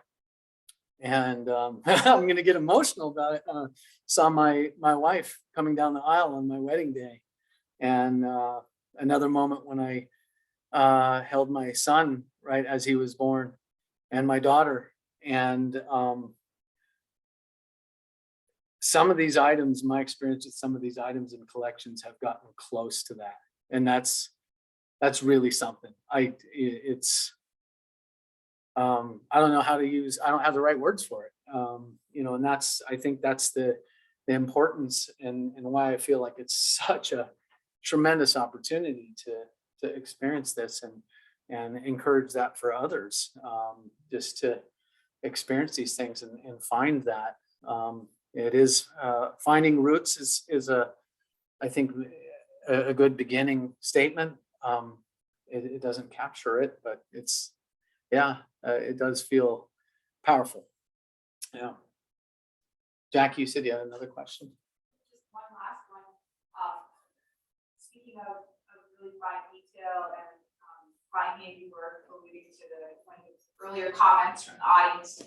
and I'm going to get emotional about it. Saw my wife coming down the aisle on my wedding day, and another moment when I held my son right as he was born, and my daughter, and some of these items, my experience with some of these items and collections have gotten close to that. And that's really something. I don't know how to use, I don't have the right words for it. And I think that's the importance and why I feel like it's such a tremendous opportunity to experience this and encourage that for others, just to experience these things and find that. It is finding roots is I think a good beginning statement. It doesn't capture it, but it does feel powerful. Yeah. Jackie, you said you had another question. Just one last one. Speaking of really fine detail and finding, you were alluding to one of the earlier comments from the audience.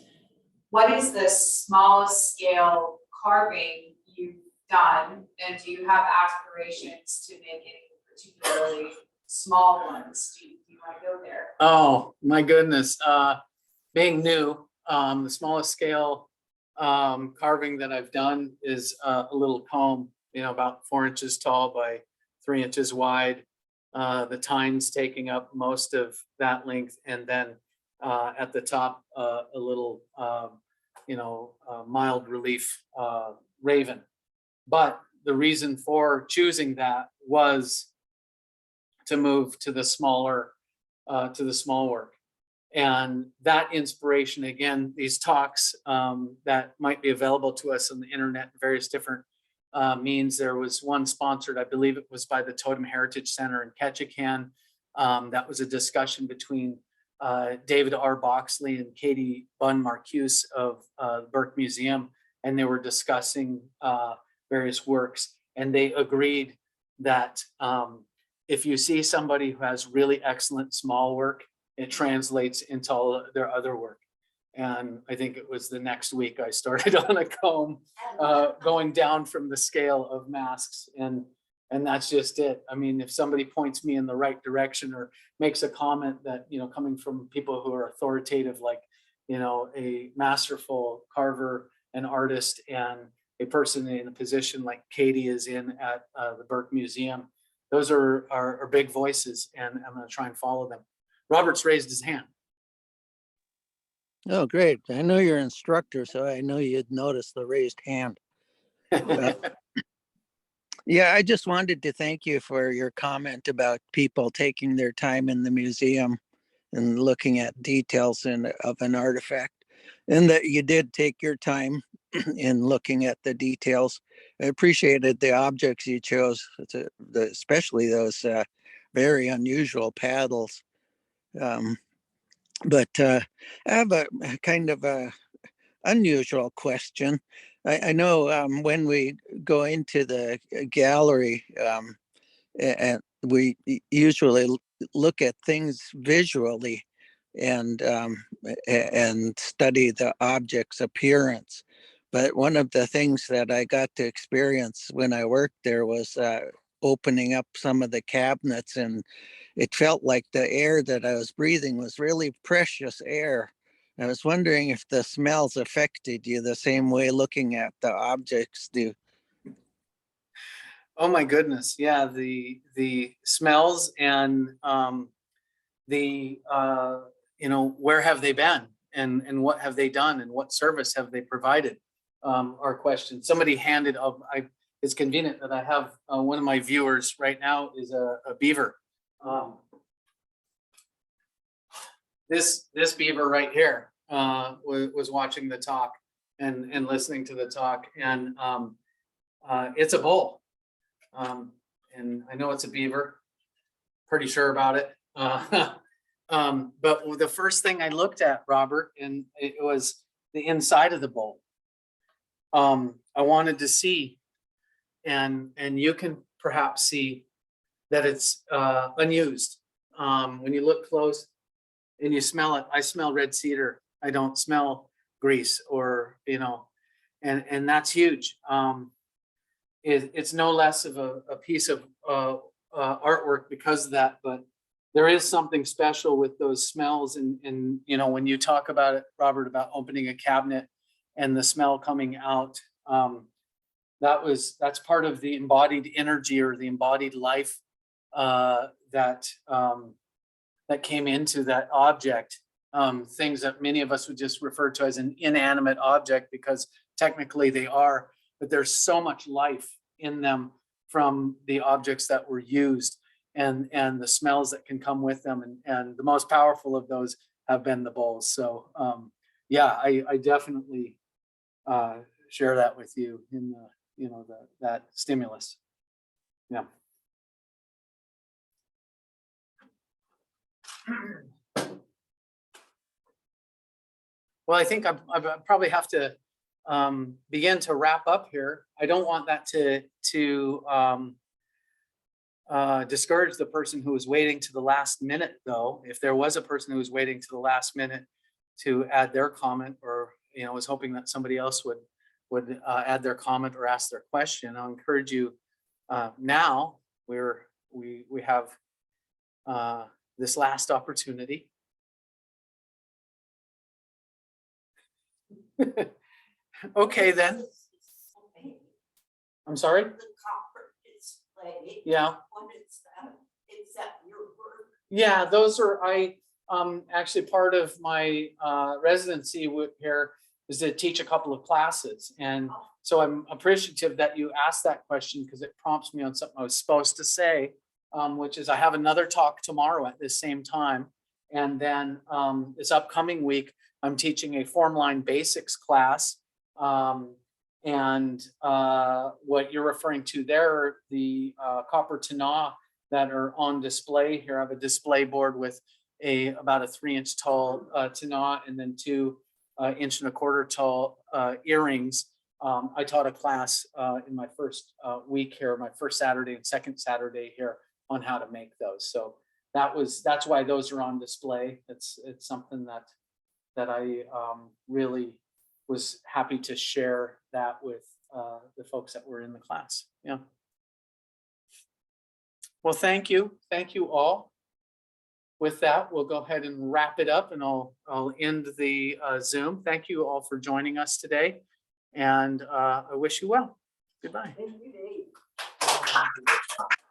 What is the smallest scale carving you've done, and do you have aspirations to make any particularly small ones? Do you want to go there? Oh my goodness. Being new, the smallest scale carving that I've done is a little comb, about 4 inches tall by 3 inches wide. The tines taking up most of that length, and then at the top a little mild relief raven. But the reason for choosing that was to move to the small work. And that inspiration, again, these talks that might be available to us on the internet, various different means. There was one sponsored, I believe it was by the Totem Heritage Center in Ketchikan. That was a discussion between David R. Boxley and Katie Bunn Marcuse of the Burke Museum, and they were discussing various works, and they agreed that if you see somebody who has really excellent small work, it translates into all their other work. And I think it was the next week I started on a comb going down from the scale of masks, and that's just it. I mean, if somebody points me in the right direction or makes a comment that, coming from people who are authoritative, like, a masterful carver, an artist, and a person in a position like Katie is in at the Burke Museum, those are big voices, and I'm going to try and follow them. Robert's raised his hand. Oh, great. I know you're an instructor, so I know you'd notice the raised hand. Yeah, I just wanted to thank you for your comment about people taking their time in the museum and looking at details of an artifact, and that you did take your time in looking at the details. I appreciated the objects you chose, especially those very unusual paddles. But I have a kind of a unusual question. I know when we go into the gallery, and we usually look at things visually and study the object's appearance. But one of the things that I got to experience when I worked there was opening up some of the cabinets, and it felt like the air that I was breathing was really precious air. I was wondering if the smells affected you the same way looking at the objects do. Oh my goodness. Yeah. The smells and where have they been and what have they done and what service have they provided are questions. Somebody handed up, it's convenient that I have one of my viewers right now is a beaver. This beaver right here was watching the talk and listening to the talk, and it's a bull. And I know it's a beaver, pretty sure about it. But the first thing I looked at, Robert, and it was the inside of the bowl. I wanted to see, and you can perhaps see that it's unused. When you look close and you smell it, I smell red cedar. I don't smell grease or, you know, and that's huge. It's no less of a piece of artwork because of that, but there is something special with those smells. And you know, when you talk about it, Robert, about opening a cabinet and the smell coming out, that's part of the embodied energy or the embodied life that came into that object. Things that many of us would just refer to as an inanimate object because technically they are, but there's so much life in them from the objects that were used and the smells that can come with them. And the most powerful of those have been the bowls. So yeah, I definitely share that with you in the, you know, that stimulus. Yeah. Well, I think I probably have to begin to wrap up here. I don't want that to discourage the person who was waiting to the last minute, though. If there was a person who was waiting to the last minute to add their comment, or you know, was hoping that somebody else would add their comment or ask their question, I'll encourage you now. We have this last opportunity. Okay, then. I'm sorry? The copper display. Yeah. What is that? Is that your work? Yeah, those are, actually part of my residency here is to teach a couple of classes. And so I'm appreciative that you asked that question because it prompts me on something I was supposed to say, which is I have another talk tomorrow at this same time. And then this upcoming week, I'm teaching a formline basics class. And what you're referring to there, the copper tinneh that are on display here. I have a display board with about a 3-inch tall tinneh and then 2 1.25-inch tall earrings. I taught a class in my first week here, my first Saturday and second Saturday here on how to make those. So that's why those are on display. It's something that I really was happy to share that with the folks that were in the class. Yeah. Well, thank you all. With that, we'll go ahead and wrap it up, and I'll end the Zoom. Thank you all for joining us today, and I wish you well. Goodbye. Thank you, Dave.